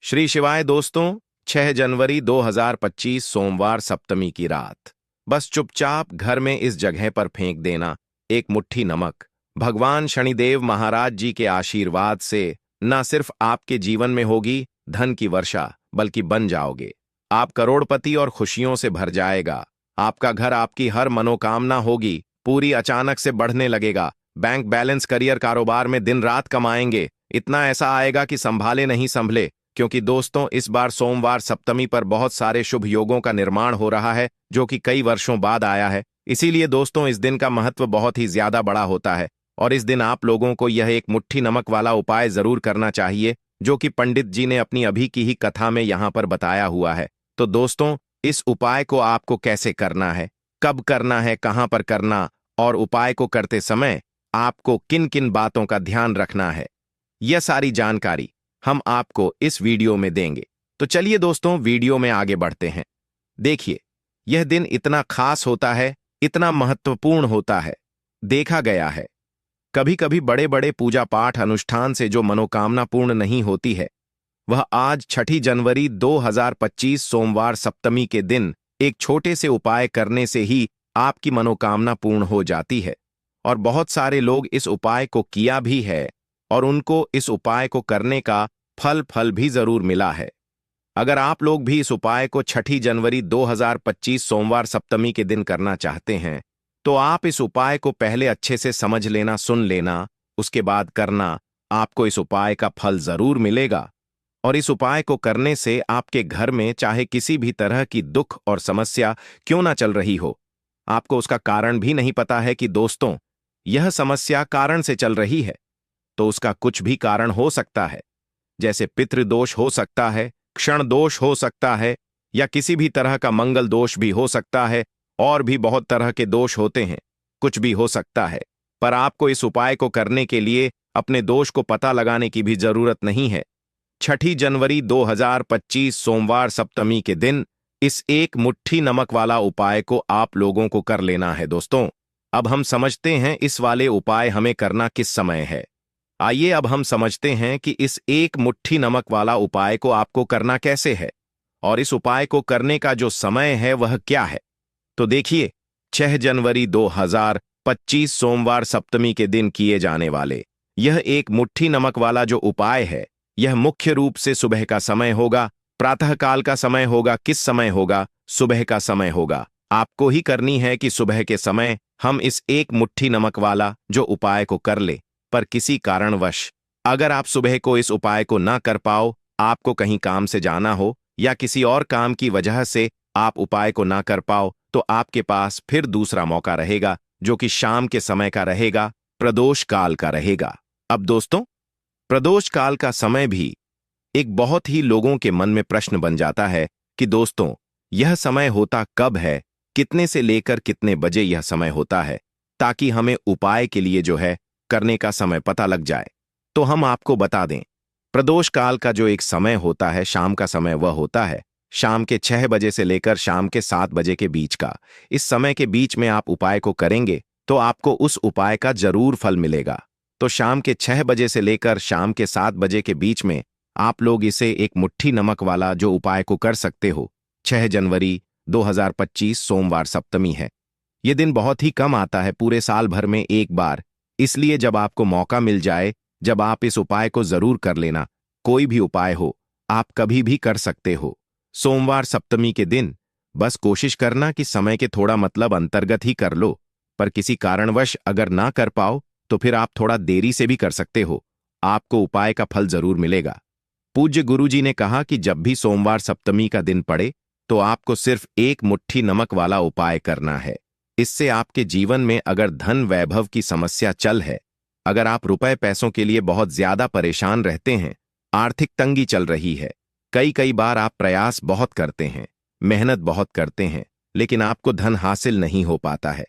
श्री शिवाय दोस्तों। 6 जनवरी 2025 सोमवार सप्तमी की रात। बस चुपचाप घर में इस जगह पर फेंक देना एक मुट्ठी नमक। भगवान शनिदेव महाराज जी के आशीर्वाद से न सिर्फ आपके जीवन में होगी धन की वर्षा, बल्कि बन जाओगे आप करोड़पति और खुशियों से भर जाएगा। आपका घर, आपकी हर मनोकामना होगी पूरी, अचानक से बढ़ने लगेगा। बैंक बैलेंस, करियर, कारोबार में दिन रात कमाएंगे। इतना ऐसा आएगा कि संभाले नहीं संभले। क्योंकि दोस्तों, इस बार सोमवार सप्तमी पर बहुत सारे शुभ योगों का निर्माण हो रहा है, जो कि कई वर्षों बाद आया है। इसीलिए दोस्तों, इस दिन का महत्व बहुत ही ज्यादा बड़ा होता है और इस दिन आप लोगों को यह एक मुट्ठी नमक वाला उपाय जरूर करना चाहिए, जो कि पंडित जी ने अपनी अभी की ही कथा में यहाँ पर बताया हुआ है। तो दोस्तों, इस उपाय को आपको कैसे करना है, कब करना है, कहाँ पर करना, और उपाय को करते समय आपको किन किन बातों का ध्यान रखना है, यह सारी जानकारी हम आपको इस वीडियो में देंगे। तो चलिए दोस्तों, वीडियो में आगे बढ़ते हैं। देखिए, यह दिन इतना खास होता है, इतना महत्वपूर्ण होता है। देखा गया है कभी कभी बड़े बड़े पूजा पाठ अनुष्ठान से जो मनोकामना पूर्ण नहीं होती है, वह आज 6 जनवरी 2025 सोमवार सप्तमी के दिन एक छोटे से उपाय करने से ही आपकी मनोकामना पूर्ण हो जाती है। और बहुत सारे लोग इस उपाय को किया भी है और उनको इस उपाय को करने का फल भी जरूर मिला है। अगर आप लोग भी इस उपाय को 6 जनवरी 2025 सोमवार सप्तमी के दिन करना चाहते हैं, तो आप इस उपाय को पहले अच्छे से समझ लेना, सुन लेना, उसके बाद करना। आपको इस उपाय का फल जरूर मिलेगा। और इस उपाय को करने से आपके घर में चाहे किसी भी तरह की दुख और समस्या क्यों ना चल रही हो, आपको उसका कारण भी नहीं पता है कि दोस्तों यह समस्या कारण से चल रही है, तो उसका कुछ भी कारण हो सकता है। जैसे पितृदोष हो सकता है, क्षण दोष हो सकता है, या किसी भी तरह का मंगल दोष भी हो सकता है। और भी बहुत तरह के दोष होते हैं, कुछ भी हो सकता है। पर आपको इस उपाय को करने के लिए अपने दोष को पता लगाने की भी जरूरत नहीं है। 6 जनवरी 2025 सोमवार सप्तमी के दिन इस एक मुट्ठी नमक वाला उपाय को आप लोगों को कर लेना है। दोस्तों, अब हम समझते हैं इस वाले उपाय हमें करना किस समय है। आइए अब हम समझते हैं कि इस एक मुट्ठी नमक वाला उपाय को आपको करना कैसे है और इस उपाय को करने का जो समय है वह क्या है। तो देखिए, 6 जनवरी 2025 सोमवार सप्तमी के दिन किए जाने वाले यह एक मुट्ठी नमक वाला जो उपाय है, यह मुख्य रूप से सुबह का समय होगा, प्रातःकाल का समय होगा। किस समय होगा? सुबह का समय होगा। आपको ही करनी है कि सुबह के समय हम इस एक मुट्ठी नमक वाला जो उपाय को कर ले। पर किसी कारणवश अगर आप सुबह को इस उपाय को ना कर पाओ, आपको कहीं काम से जाना हो या किसी और काम की वजह से आप उपाय को ना कर पाओ, तो आपके पास फिर दूसरा मौका रहेगा, जो कि शाम के समय का रहेगा, प्रदोष काल का रहेगा। अब दोस्तों, प्रदोष काल का समय भी एक बहुत ही लोगों के मन में प्रश्न बन जाता है कि दोस्तों यह समय होता कब है, कितने से लेकर कितने बजे यह समय होता है, ताकि हमें उपाय के लिए जो है करने का समय पता लग जाए। तो हम आपको बता दें, प्रदोष काल का जो एक समय होता है, शाम का समय, वह होता है शाम के 6 बजे से लेकर शाम के 7 बजे के बीच का। इस समय के बीच में आप उपाय को करेंगे तो आपको उस उपाय का जरूर फल मिलेगा। तो शाम के 6 बजे से लेकर शाम के 7 बजे के बीच में आप लोग इसे एक मुट्ठी नमक वाला जो उपाय को कर सकते हो। 6 जनवरी 2025 सोमवार सप्तमी है। यह दिन बहुत ही कम आता है, पूरे साल भर में एक बार। इसलिए जब आपको मौका मिल जाए, जब आप इस उपाय को जरूर कर लेना। कोई भी उपाय हो, आप कभी भी कर सकते हो। सोमवार सप्तमी के दिन बस कोशिश करना कि समय के थोड़ा मतलब अंतर्गत ही कर लो। पर किसी कारणवश अगर ना कर पाओ, तो फिर आप थोड़ा देरी से भी कर सकते हो। आपको उपाय का फल जरूर मिलेगा। पूज्य गुरुजी ने कहा कि जब भी सोमवार सप्तमी का दिन पड़े, तो आपको सिर्फ एक मुट्ठी नमक वाला उपाय करना है। इससे आपके जीवन में अगर धन वैभव की समस्या चल है, अगर आप रुपए पैसों के लिए बहुत ज्यादा परेशान रहते हैं, आर्थिक तंगी चल रही है, कई बार आप प्रयास बहुत करते हैं, मेहनत बहुत करते हैं, लेकिन आपको धन हासिल नहीं हो पाता है।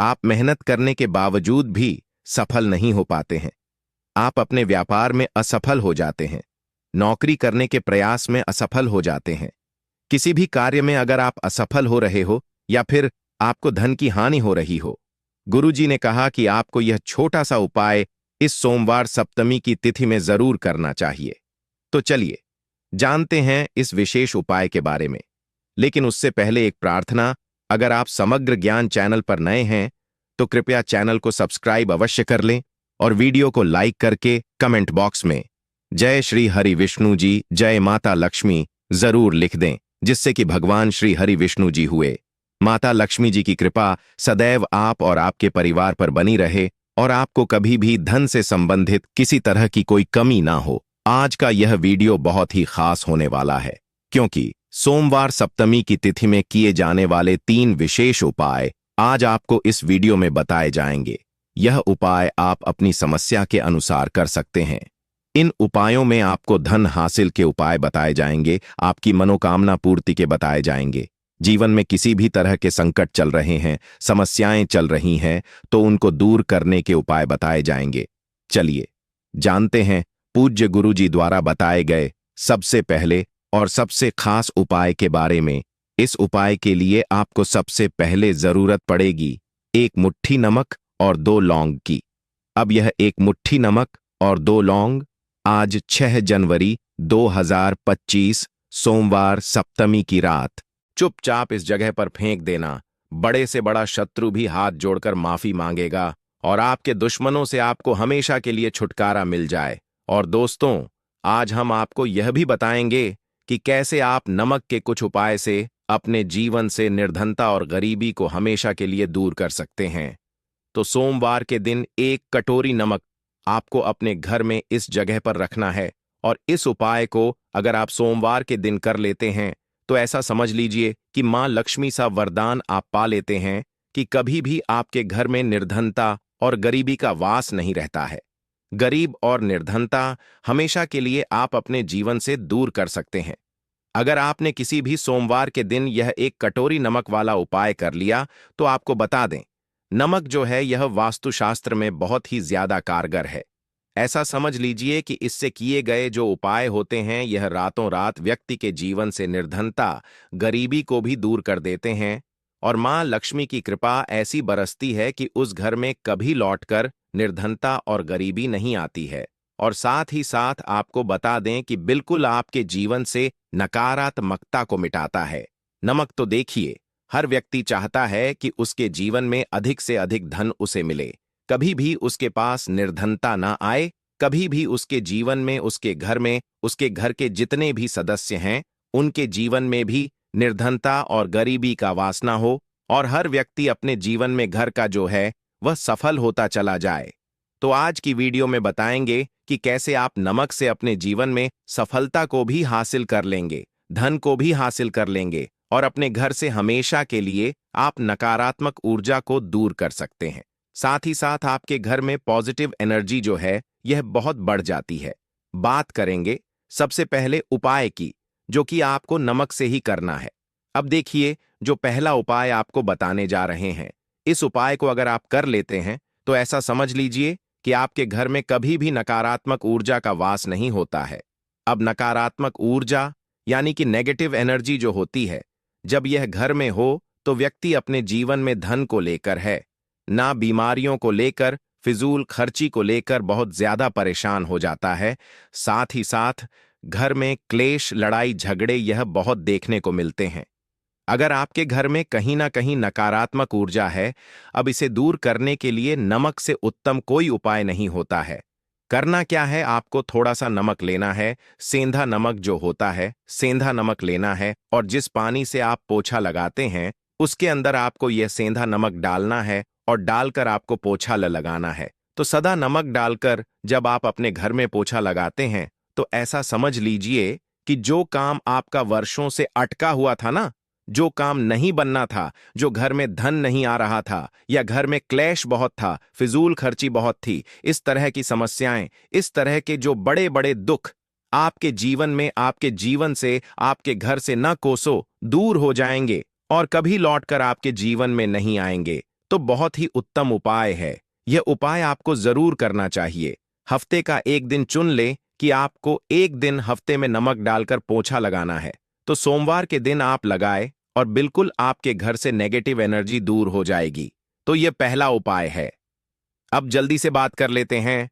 आप मेहनत करने के बावजूद भी सफल नहीं हो पाते हैं। आप अपने व्यापार में असफल हो जाते हैं, नौकरी करने के प्रयास में असफल हो जाते हैं। किसी भी कार्य में अगर आप असफल हो रहे हो या फिर आपको धन की हानि हो रही हो, गुरुजी ने कहा कि आपको यह छोटा सा उपाय इस सोमवार सप्तमी की तिथि में जरूर करना चाहिए। तो चलिए जानते हैं इस विशेष उपाय के बारे में। लेकिन उससे पहले एक प्रार्थना, अगर आप समग्र ज्ञान चैनल पर नए हैं तो कृपया चैनल को सब्सक्राइब अवश्य कर लें और वीडियो को लाइक करके कमेंट बॉक्स में जय श्री हरि विष्णु जी, जय माता लक्ष्मी जरूर लिख दें, जिससे कि भगवान श्री हरि विष्णु जी हुए माता लक्ष्मी जी की कृपा सदैव आप और आपके परिवार पर बनी रहे और आपको कभी भी धन से संबंधित किसी तरह की कोई कमी ना हो। आज का यह वीडियो बहुत ही खास होने वाला है, क्योंकि सोमवार सप्तमी की तिथि में किए जाने वाले 3 विशेष उपाय आज आपको इस वीडियो में बताए जाएंगे। यह उपाय आप अपनी समस्या के अनुसार कर सकते हैं। इन उपायों में आपको धन हासिल के उपाय बताए जाएंगे, आपकी मनोकामना पूर्ति के बताए जाएंगे। जीवन में किसी भी तरह के संकट चल रहे हैं, समस्याएं चल रही हैं, तो उनको दूर करने के उपाय बताए जाएंगे। चलिए जानते हैं पूज्य गुरु जी द्वारा बताए गए सबसे पहले और सबसे खास उपाय के बारे में। इस उपाय के लिए आपको सबसे पहले जरूरत पड़ेगी 1 मुट्ठी नमक और 2 लौंग की। अब यह 1 मुट्ठी नमक और 2 लौंग आज 6 जनवरी 2025 सोमवार सप्तमी की रात चुपचाप इस जगह पर फेंक देना। बड़े से बड़ा शत्रु भी हाथ जोड़कर माफी मांगेगा और आपके दुश्मनों से आपको हमेशा के लिए छुटकारा मिल जाए। और दोस्तों, आज हम आपको यह भी बताएंगे कि कैसे आप नमक के कुछ उपाय से अपने जीवन से निर्धनता और गरीबी को हमेशा के लिए दूर कर सकते हैं। तो सोमवार के दिन 1 कटोरी नमक आपको अपने घर में इस जगह पर रखना है और इस उपाय को अगर आप सोमवार के दिन कर लेते हैं तो ऐसा समझ लीजिए कि मां लक्ष्मी सा वरदान आप पा लेते हैं कि कभी भी आपके घर में निर्धनता और गरीबी का वास नहीं रहता है। गरीब और निर्धनता हमेशा के लिए आप अपने जीवन से दूर कर सकते हैं। अगर आपने किसी भी सोमवार के दिन यह 1 कटोरी नमक वाला उपाय कर लिया तो आपको बता दें, नमक जो है यह वास्तुशास्त्र में बहुत ही ज्यादा कारगर है। ऐसा समझ लीजिए कि इससे किए गए जो उपाय होते हैं यह रातों रात व्यक्ति के जीवन से निर्धनता, गरीबी को भी दूर कर देते हैं और मां लक्ष्मी की कृपा ऐसी बरसती है कि उस घर में कभी लौटकर निर्धनता और गरीबी नहीं आती है। और साथ ही साथ आपको बता दें कि बिल्कुल आपके जीवन से नकारात्मकता को मिटाता है। नमक तो देखिए, हर व्यक्ति चाहता है कि उसके जीवन में अधिक से अधिक धन उसे मिले, कभी भी उसके पास निर्धनता ना आए, कभी भी उसके जीवन में, उसके घर में, उसके घर के जितने भी सदस्य हैं उनके जीवन में भी निर्धनता और गरीबी का वास ना हो और हर व्यक्ति अपने जीवन में घर का जो है वह सफल होता चला जाए। तो आज की वीडियो में बताएंगे कि कैसे आप नमक से अपने जीवन में सफलता को भी हासिल कर लेंगे, धन को भी हासिल कर लेंगे और अपने घर से हमेशा के लिए आप नकारात्मक ऊर्जा को दूर कर सकते हैं। साथ ही साथ आपके घर में पॉजिटिव एनर्जी जो है यह बहुत बढ़ जाती है। बात करेंगे सबसे पहले उपाय की, जो कि आपको नमक से ही करना है। अब देखिए, जो पहला उपाय आपको बताने जा रहे हैं, इस उपाय को अगर आप कर लेते हैं तो ऐसा समझ लीजिए कि आपके घर में कभी भी नकारात्मक ऊर्जा का वास नहीं होता है। अब नकारात्मक ऊर्जा यानी कि नेगेटिव एनर्जी जो होती है, जब यह घर में हो तो व्यक्ति अपने जीवन में धन को लेकर है ना बीमारियों को लेकर, फिजूल खर्ची को लेकर बहुत ज्यादा परेशान हो जाता है। साथ ही साथ घर में क्लेश, लड़ाई झगड़े यह बहुत देखने को मिलते हैं। अगर आपके घर में कहीं ना कहीं नकारात्मक ऊर्जा है, अब इसे दूर करने के लिए नमक से उत्तम कोई उपाय नहीं होता है। करना क्या है, आपको थोड़ा सा नमक लेना है, सेंधा नमक जो होता है, सेंधा नमक लेना है और जिस पानी से आप पोछा लगाते हैं उसके अंदर आपको यह सेंधा नमक डालना है और डालकर आपको पोछा लगाना है। तो सदा नमक डालकर जब आप अपने घर में पोछा लगाते हैं तो ऐसा समझ लीजिए कि जो काम आपका वर्षों से अटका हुआ था ना, जो काम नहीं बनना था, जो घर में धन नहीं आ रहा था या घर में क्लेश बहुत था, फिजूल खर्ची बहुत थी, इस तरह की समस्याएं, इस तरह के जो बड़े बड़े दुख आपके जीवन में, आपके जीवन से, आपके घर से न कोसों दूर हो जाएंगे और कभी लौटकर आपके जीवन में नहीं आएंगे। तो बहुत ही उत्तम उपाय है। यह उपाय आपको जरूर करना चाहिए। हफ्ते का एक दिन चुन ले कि आपको एक दिन हफ्ते में नमक डालकर पोछा लगाना है, तो सोमवार के दिन आप लगाए और बिल्कुल आपके घर से नेगेटिव एनर्जी दूर हो जाएगी। तो यह पहला उपाय है। अब जल्दी से बात कर लेते हैं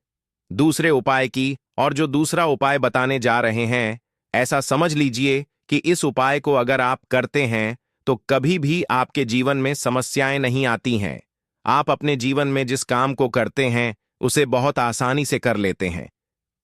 दूसरे उपाय की, और जो दूसरा उपाय बताने जा रहे हैं ऐसा समझ लीजिए कि इस उपाय को अगर आप करते हैं तो कभी भी आपके जीवन में समस्याएं नहीं आती हैं। आप अपने जीवन में जिस काम को करते हैं उसे बहुत आसानी से कर लेते हैं।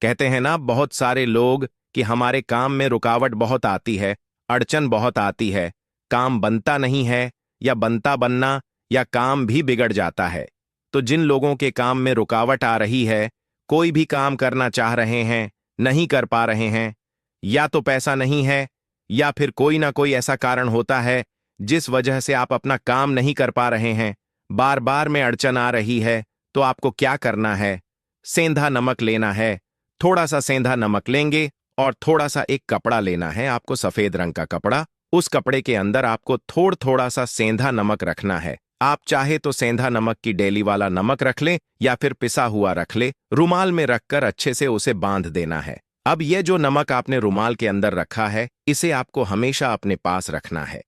कहते हैं ना बहुत सारे लोग कि हमारे काम में रुकावट बहुत आती है, अड़चन बहुत आती है, काम बनता नहीं है या बनता बनना या काम भी बिगड़ जाता है। तो जिन लोगों के काम में रुकावट आ रही है, कोई भी काम करना चाह रहे हैं, नहीं कर पा रहे हैं, या तो पैसा नहीं है या फिर कोई ना कोई ऐसा कारण होता है जिस वजह से आप अपना काम नहीं कर पा रहे हैं, बार बार में अड़चन आ रही है, तो आपको क्या करना है? सेंधा नमक लेना है। थोड़ा सा सेंधा नमक लेंगे और थोड़ा सा एक कपड़ा लेना है आपको, सफेद रंग का कपड़ा। उस कपड़े के अंदर आपको थोड़ा सा सेंधा नमक रखना है। आप चाहे तो सेंधा नमक की डेली वाला नमक रख लें या फिर पिसा हुआ रख ले। रुमाल में रखकर अच्छे से उसे बांध देना है। अब ये जो नमक आपने रुमाल के अंदर रखा है, इसे आपको हमेशा अपने पास रखना है।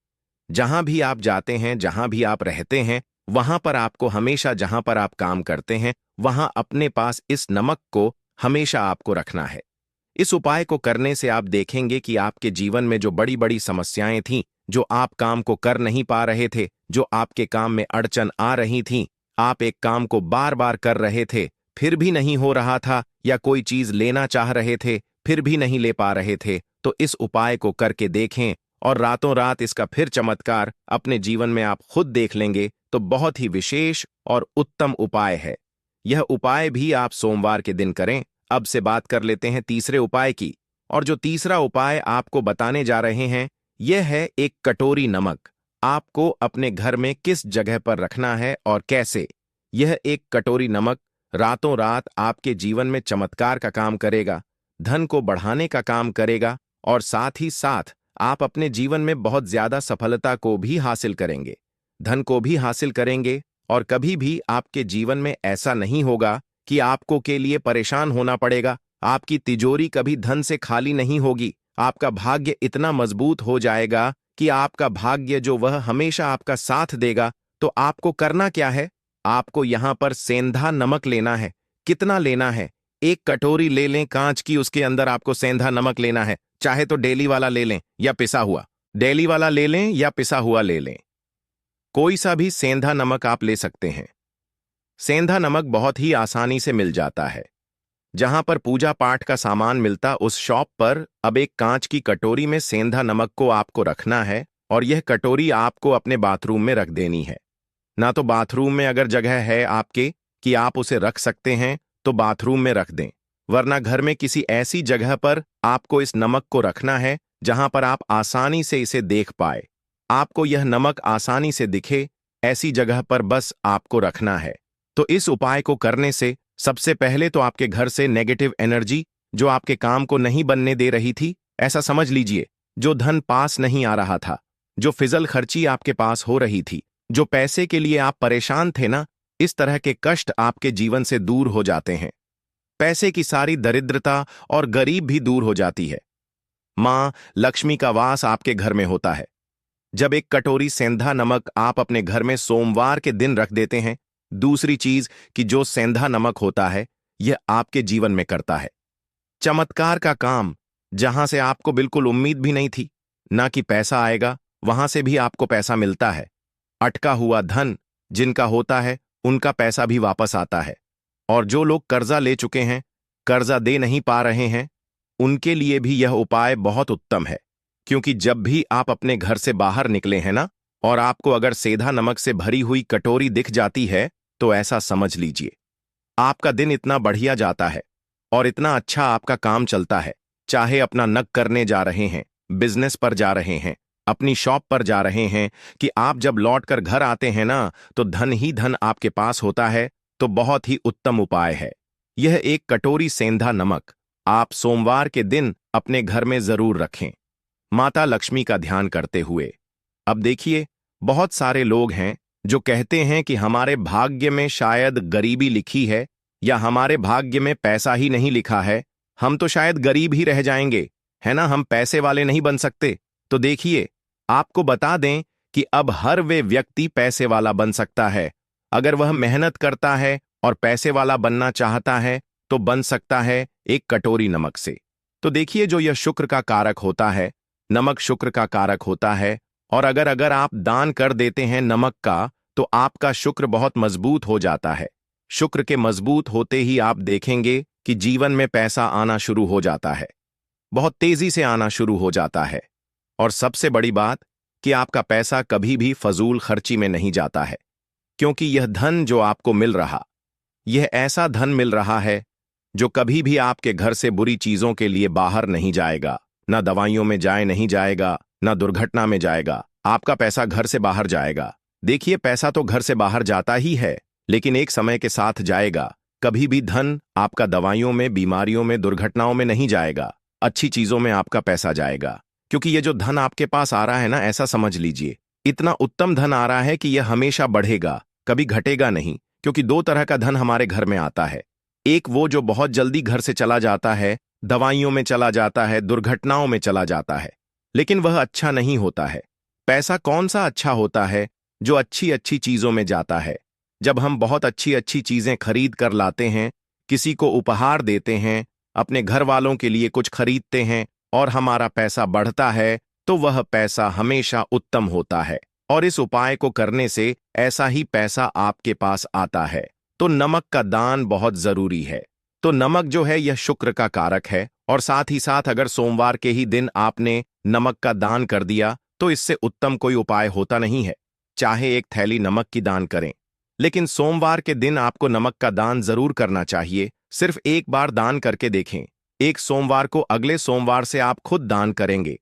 जहां भी आप जाते हैं, जहां भी आप रहते हैं, वहां पर आपको हमेशा, जहां पर आप काम करते हैं, वहां अपने पास इस नमक को हमेशा आपको रखना है। इस उपाय को करने से आप देखेंगे कि आपके जीवन में जो बड़ी बड़ी समस्याएं थीं, जो आप काम को कर नहीं पा रहे थे, जो आपके काम में अड़चन आ रही थीं, आप एक काम को बार बार कर रहे थे, फिर भी नहीं हो रहा था, या कोई चीज लेना चाह रहे थे, फिर भी नहीं ले पा रहे थे, तो इस उपाय को करके देखें और रातों रात इसका फिर चमत्कार अपने जीवन में आप खुद देख लेंगे। तो बहुत ही विशेष और उत्तम उपाय है। यह उपाय भी आप सोमवार के दिन करें। अब से बात कर लेते हैं तीसरे उपाय की। और जो तीसरा उपाय आपको बताने जा रहे हैं, यह है एक कटोरी नमक। आपको अपने घर में किस जगह पर रखना है और कैसे? यह एक कटोरी नमक रातों रात आपके जीवन में चमत्कार का काम करेगा, धन को बढ़ाने का काम करेगा, और साथ ही साथ आप अपने जीवन में बहुत ज्यादा सफलता को भी हासिल करेंगे, धन को भी हासिल करेंगे। और कभी भी आपके जीवन में ऐसा नहीं होगा कि आपको के लिए परेशान होना पड़ेगा। आपकी तिजोरी कभी धन से खाली नहीं होगी। आपका भाग्य इतना मजबूत हो जाएगा कि आपका भाग्य जो वह हमेशा आपका साथ देगा। तो आपको करना क्या है? आपको यहां पर सेंधा नमक लेना है। कितना लेना है? एक कटोरी ले लें कांच की, उसके अंदर आपको सेंधा नमक लेना है। चाहे तो डेली वाला ले लें या पिसा हुआ, डेली वाला ले लें या पिसा हुआ ले लें, कोई सा भी सेंधा नमक आप ले सकते हैं। सेंधा नमक बहुत ही आसानी से मिल जाता है। जहां पर पूजा पाठ का सामान मिलता, उस शॉप पर अब एक कांच की कटोरी में सेंधा नमक को आपको रखना है, और यह कटोरी आपको अपने बाथरूम में रख देनी है। ना तो बाथरूम में अगर जगह है आपके कि आप उसे रख सकते हैं तो बाथरूम में रख दें, वरना घर में किसी ऐसी जगह पर आपको इस नमक को रखना है जहां पर आप आसानी से इसे देख पाए। आपको यह नमक आसानी से दिखे, ऐसी जगह पर बस आपको रखना है। तो इस उपाय को करने से सबसे पहले तो आपके घर से नेगेटिव एनर्जी, जो आपके काम को नहीं बनने दे रही थी, ऐसा समझ लीजिए, जो धन पास नहीं आ रहा था, जो फिजल खर्ची आपके पास हो रही थी, जो पैसे के लिए आप परेशान थे ना, इस तरह के कष्ट आपके जीवन से दूर हो जाते हैं। पैसे की सारी दरिद्रता और गरीब भी दूर हो जाती है। मां लक्ष्मी का वास आपके घर में होता है। जब एक कटोरी सेंधा नमक आप अपने घर में सोमवार के दिन रख देते हैं, दूसरी चीज कि जो सेंधा नमक होता है, यह आपके जीवन में करता है चमत्कार का काम। जहां से आपको बिल्कुल उम्मीद भी नहीं थी ना कि पैसा आएगा, वहां से भी आपको पैसा मिलता है। अटका हुआ धन जिनका होता है, उनका पैसा भी वापस आता है। और जो लोग कर्जा ले चुके हैं, कर्जा दे नहीं पा रहे हैं, उनके लिए भी यह उपाय बहुत उत्तम है। क्योंकि जब भी आप अपने घर से बाहर निकले हैं ना, और आपको अगर सेंधा नमक से भरी हुई कटोरी दिख जाती है, तो ऐसा समझ लीजिए आपका दिन इतना बढ़िया जाता है और इतना अच्छा आपका काम चलता है। चाहे अपना नक करने जा रहे हैं, बिजनेस पर जा रहे हैं, अपनी शॉप पर जा रहे हैं, कि आप जब लौट कर घर आते हैं ना, तो धन ही धन आपके पास होता है। तो बहुत ही उत्तम उपाय है यह एक कटोरी सेंधा नमक। आप सोमवार के दिन अपने घर में जरूर रखें, माता लक्ष्मी का ध्यान करते हुए। अब देखिए, बहुत सारे लोग हैं जो कहते हैं कि हमारे भाग्य में शायद गरीबी लिखी है, या हमारे भाग्य में पैसा ही नहीं लिखा है, हम तो शायद गरीब ही रह जाएंगे, है ना, हम पैसे वाले नहीं बन सकते। तो देखिए, आपको बता दें कि अब हर वे व्यक्ति पैसे वाला बन सकता है। अगर वह मेहनत करता है और पैसे वाला बनना चाहता है, तो बन सकता है एक कटोरी नमक से। तो देखिए, जो यह शुक्र का कारक होता है, नमक शुक्र का कारक होता है, और अगर अगर आप दान कर देते हैं नमक का, तो आपका शुक्र बहुत मजबूत हो जाता है। शुक्र के मजबूत होते ही आप देखेंगे कि जीवन में पैसा आना शुरू हो जाता है, बहुत तेजी से आना शुरू हो जाता है। और सबसे बड़ी बात कि आपका पैसा कभी भी फजूल खर्ची में नहीं जाता है, क्योंकि यह धन जो आपको मिल रहा, यह ऐसा धन मिल रहा है जो कभी भी आपके घर से बुरी चीजों के लिए बाहर नहीं जाएगा, ना दवाइयों में नहीं जाएगा, ना दुर्घटना में जाएगा। आपका पैसा घर से बाहर जाएगा। देखिए, पैसा तो घर से बाहर जाता ही है, लेकिन एक समय के साथ जाएगा। कभी भी धन आपका दवाइयों में, बीमारियों में, दुर्घटनाओं में नहीं जाएगा, अच्छी चीजों में आपका पैसा जाएगा। क्योंकि ये जो धन आपके पास आ रहा है ना, ऐसा समझ लीजिए, इतना उत्तम धन आ रहा है कि यह हमेशा बढ़ेगा, कभी घटेगा नहीं। क्योंकि दो तरह का धन हमारे घर में आता है। एक वो जो बहुत जल्दी घर से चला जाता है, दवाइयों में चला जाता है, दुर्घटनाओं में चला जाता है, लेकिन वह अच्छा नहीं होता है। पैसा कौन सा अच्छा होता है? जो अच्छी अच्छी चीजों में जाता है। जब हम बहुत अच्छी अच्छी चीजें खरीद कर लाते हैं, किसी को उपहार देते हैं, अपने घर वालों के लिए कुछ खरीदते हैं, और हमारा पैसा बढ़ता है, तो वह पैसा हमेशा उत्तम होता है। और इस उपाय को करने से ऐसा ही पैसा आपके पास आता है। तो नमक का दान बहुत जरूरी है। तो नमक जो है यह शुक्र का कारक है, और साथ ही साथ अगर सोमवार के ही दिन आपने नमक का दान कर दिया, तो इससे उत्तम कोई उपाय होता नहीं है। चाहे एक थैली नमक की दान करें, लेकिन सोमवार के दिन आपको नमक का दान जरूर करना चाहिए। सिर्फ एक बार दान करके देखें। एक सोमवार को, अगले सोमवार से आप खुद दान करेंगे।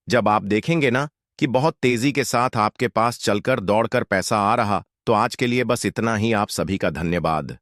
जब आप देखेंगे ना कि बहुत तेजी के साथ आपके पास चलकर दौड़कर पैसा आ रहा, तो आज के लिए बस इतना ही। आप सभी का धन्यवाद।